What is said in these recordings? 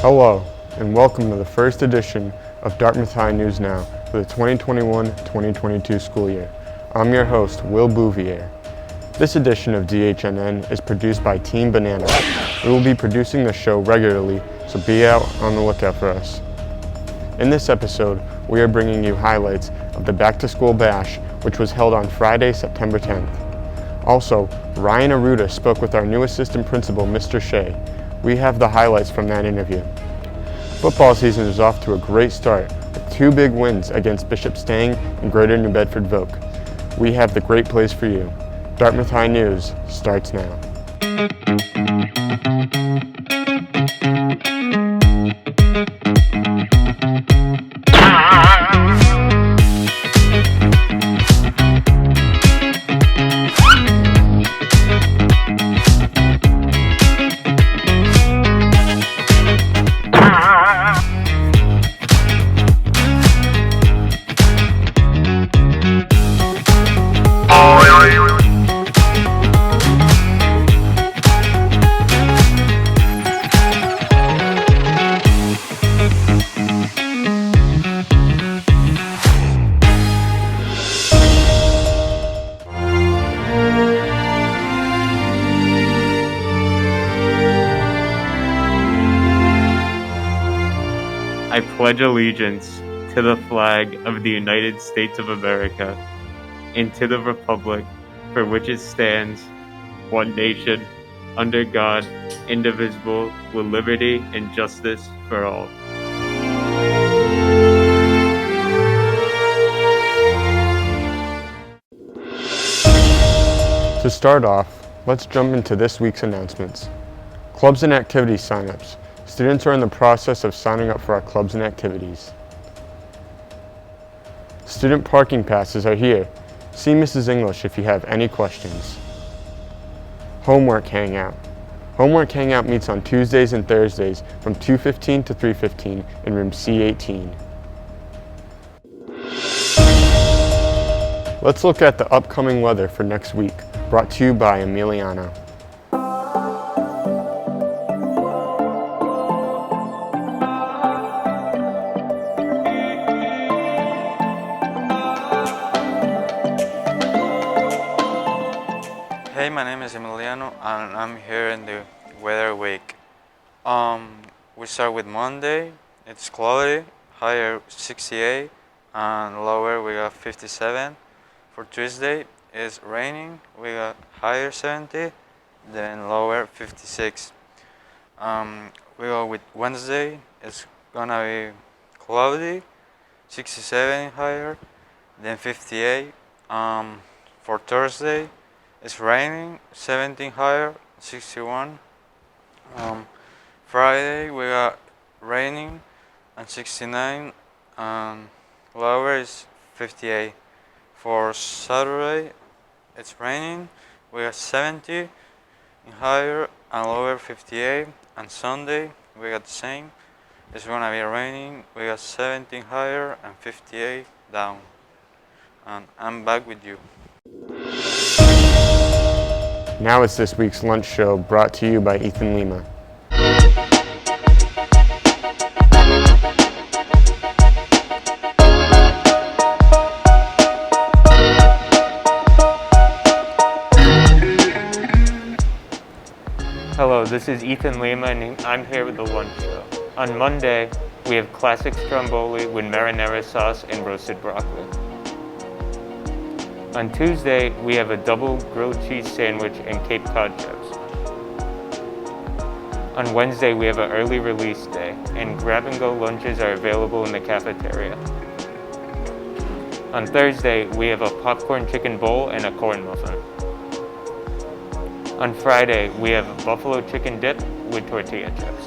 Hello, and welcome to the first edition of Dartmouth High News Now for the 2021-2022 school year. I'm your host, Will Bouvier. This edition of DHNN is produced by Team Banana. We will be producing the show regularly, so be out on the lookout for us. In this episode, we are bringing you highlights of the Back to School Bash, which was held on Friday, September 10th. Also, Ryan Arruda spoke with our new assistant principal, Mr. Shea. We have the highlights from that interview. Football season is off to a great start with two big wins against Bishop Stang and Greater New Bedford Voke. We have the great plays for you. Dartmouth High News starts now. I pledge allegiance to the flag of the United States of America and to the republic for which it stands, one nation, under God, indivisible, with liberty and justice for all. To start off, let's jump into this week's announcements. Clubs and activities signups. Students are in the process of signing up for our clubs and activities. Student parking passes are here. See Mrs. English if you have any questions. Homework Hangout. Homework Hangout meets on Tuesdays and Thursdays from 2:15 to 3:15 in room C18. Let's look at the upcoming weather for next week, brought to you by Emiliano. Hey, my name is Emiliano and I'm here in the weather week. We start with Monday, it's cloudy, higher 68 and lower we got 57. For Tuesday, it's raining, we got higher 70, then lower 56. We go with Wednesday, it's gonna be cloudy, 67 higher, then 58. For Thursday, it's raining, 17 higher, 61. Friday we got raining and 69 and lower is 58. For Saturday it's raining, we got 70 in higher and lower 58. And Sunday we got the same, it's gonna be raining, we got 17 higher and 58 down. And I'm back with you. Now it's this week's lunch show brought to you by Ethan Lima. Hello, this is Ethan Lima and I'm here with the lunch show. On Monday, we have classic stromboli with marinara sauce and roasted broccoli. On Tuesday, we have a double grilled cheese sandwich and Cape Cod chips. On Wednesday, we have an early release day, and grab-and-go lunches are available in the cafeteria. On Thursday, we have a popcorn chicken bowl and a corn muffin. On Friday, we have a buffalo chicken dip with tortilla chips.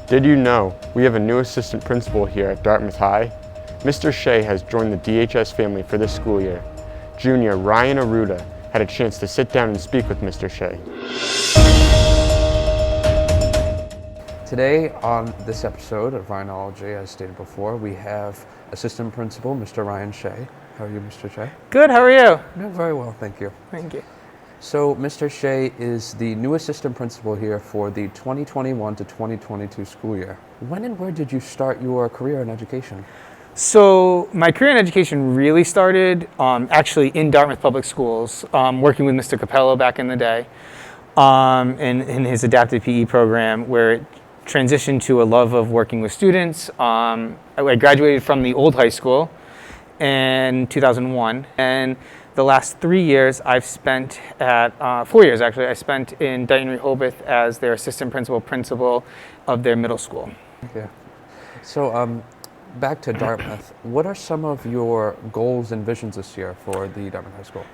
Did you know we have a new assistant principal here at Dartmouth High? Mr. Shea has joined the DHS family for this school year. Junior Ryan Arruda had a chance to sit down and speak with Mr. Shea. Today on this episode of Rhinology, as stated before, we have Assistant Principal Mr. Ryan Shea. How are you, Mr. Shea? Good, how are you? No, very well, thank you. Thank you. So Mr. Shea is the new assistant principal here for the 2021 to 2022 school year. When and where did you start your career in education? So my career in education really started actually in Dartmouth Public Schools, working with Mr. Capello back in the day in his adaptive PE program, where it transitioned to a love of working with students. I graduated from the old high school in 2001, and the last 3 years I've spent at, 4 years actually, I spent in Dayton Rehoboth as their assistant principal of their middle school. Okay. So back to Dartmouth, what are some of your goals and visions this year for the Dartmouth High School?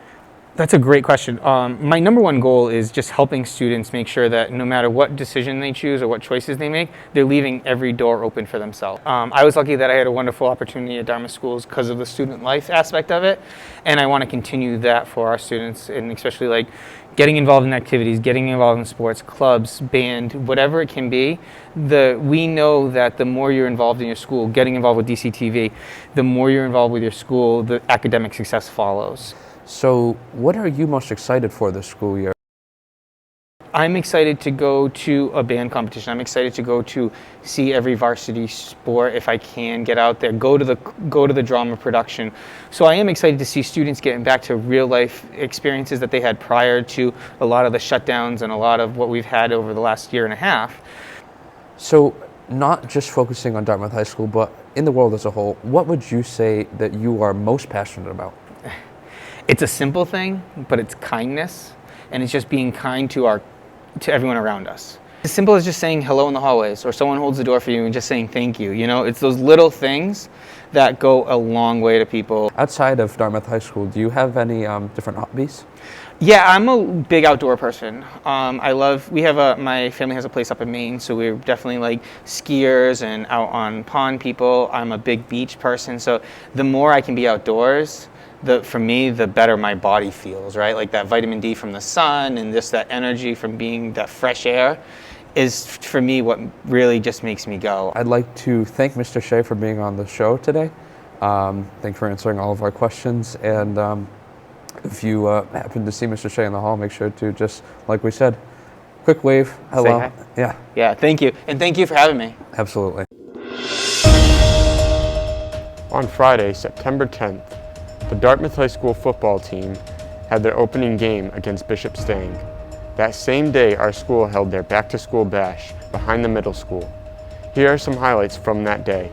That's a great question. My number one goal is just helping students make sure that no matter what decision they choose or what choices they make, they're leaving every door open for themselves. I was lucky that I had a wonderful opportunity at Dartmouth Schools because of the student life aspect of it, and I want to continue that for our students, and especially like getting involved in activities, getting involved in sports, clubs, band, whatever it can be. We know that the more you're involved in your school, getting involved with DCTV, the more you're involved with your school, the academic success follows. So what are you most excited for this school year? I'm excited to go to a band competition. I'm excited to go to see every varsity sport if I can get out there, go to the drama production. So I am excited to see students getting back to real life experiences that they had prior to a lot of the shutdowns and a lot of what we've had over the last year and a half. So not just focusing on Dartmouth High School, but in the world as a whole, what would you say that you are most passionate about? It's a simple thing, but it's kindness, and it's just being kind to everyone around us. As simple as just saying hello in the hallways, or someone holds the door for you and just saying thank you. You know, it's those little things that go a long way to people. Outside of Dartmouth High School, do you have any different hobbies? Yeah, I'm a big outdoor person. My family has a place up in Maine, so we're definitely like skiers and out on pond people. I'm a big beach person, so the more I can be outdoors, for me, the better my body feels, right? Like that vitamin D from the sun and just that energy from being that fresh air is, for me, what really just makes me go. I'd like to thank Mr. Shea for being on the show today. Thanks for answering all of our questions. And if you happen to see Mr. Shea in the hall, make sure to just, like we said, quick wave, hello. Say hi. Yeah. Yeah, thank you. And thank you for having me. Absolutely. On Friday, September 10th, the Dartmouth High School football team had their opening game against Bishop Stang. That same day, our school held their back-to-school bash behind the middle school. Here are some highlights from that day.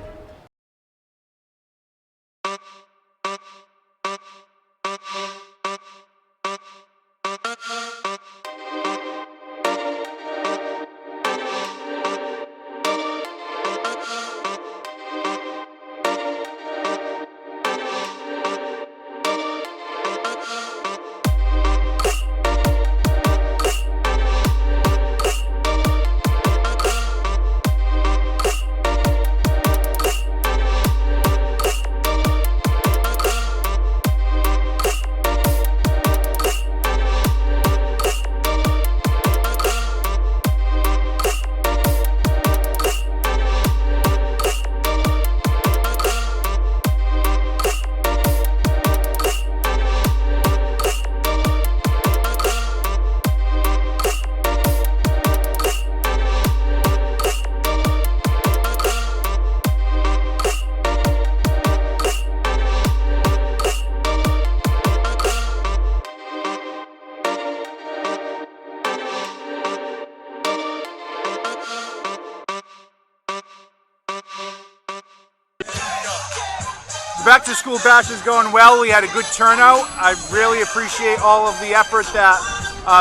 Back to school bash is going well. We had a good turnout. I really appreciate all of the effort that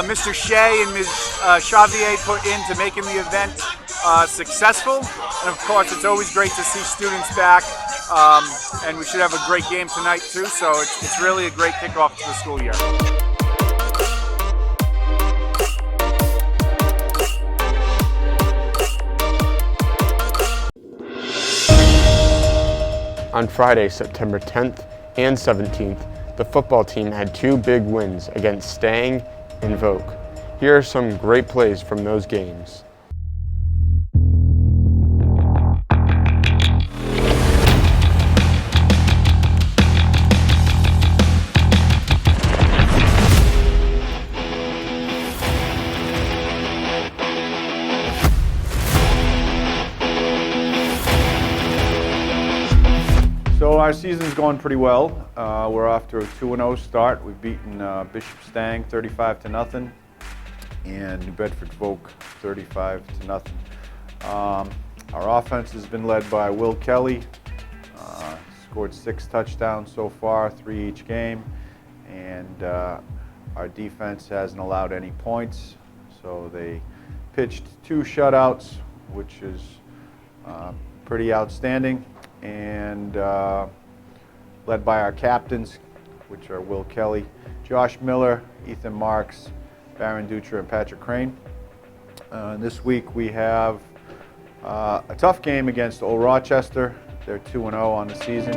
Mr. Shea and Ms. Xavier put into making the event successful. And of course, it's always great to see students back. And we should have a great game tonight too. So it's really a great kickoff to the school year. On Friday, September 10th and 17th, the football team had two big wins against Stang and Voke. Here are some great plays from those games. So our season's going pretty well. We're off to a 2-0 start. We've beaten Bishop Stang 35-0 and New Bedford Folk 35-0. Our offense has been led by Will Kelly. Scored 6 touchdowns so far, 3 each game, and our defense hasn't allowed any points. So they pitched 2 shutouts, which is pretty outstanding, and led by our captains, which are Will Kelly, Josh Miller, Ethan Marks, Baron Dutra, and Patrick Crane. This week we have a tough game against Old Rochester. They're 2-0 on the season.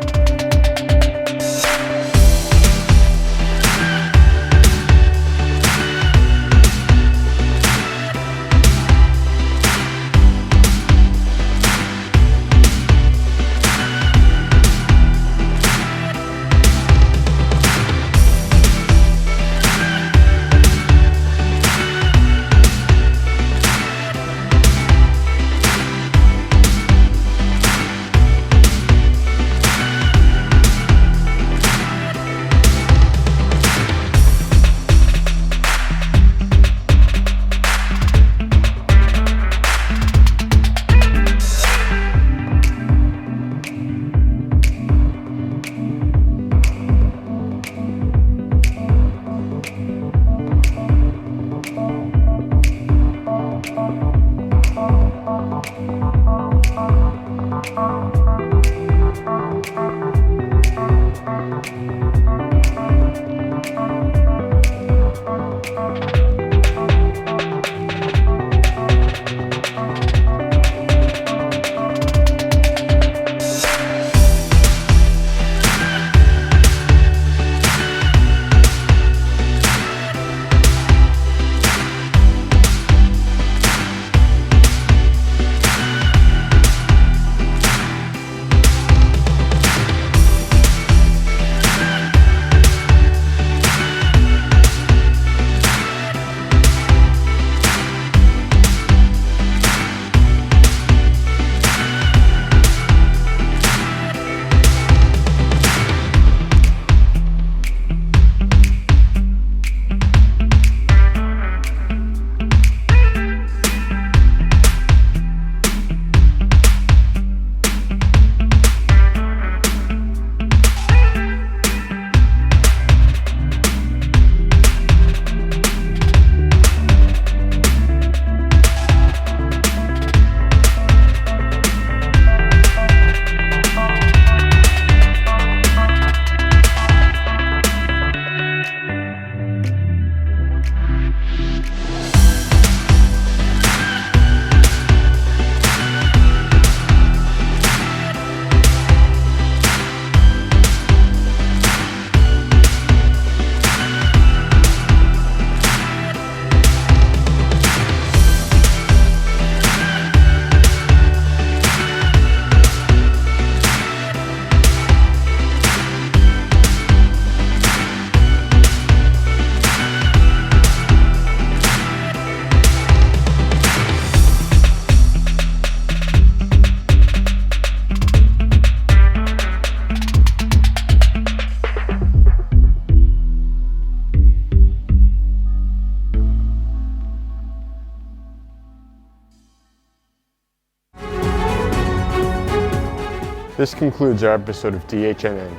This concludes our episode of DHNN.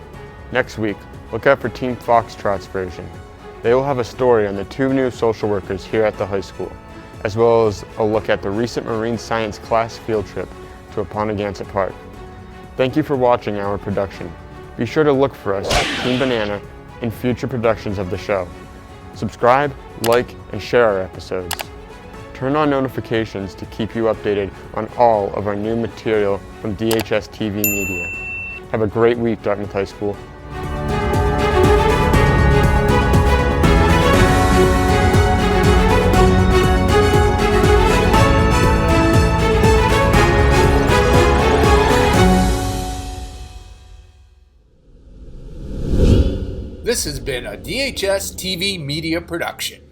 Next week, look out for Team Foxtrot's version. They will have a story on the 2 new social workers here at the high school, as well as a look at the recent marine science class field trip to Aponagansett Park. Thank you for watching our production. Be sure to look for us at Team Banana in future productions of the show. Subscribe, like, and share our episodes. Turn on notifications to keep you updated on all of our new material from DHS TV Media. Have a great week, Dartmouth High School. This has been a DHS TV Media production.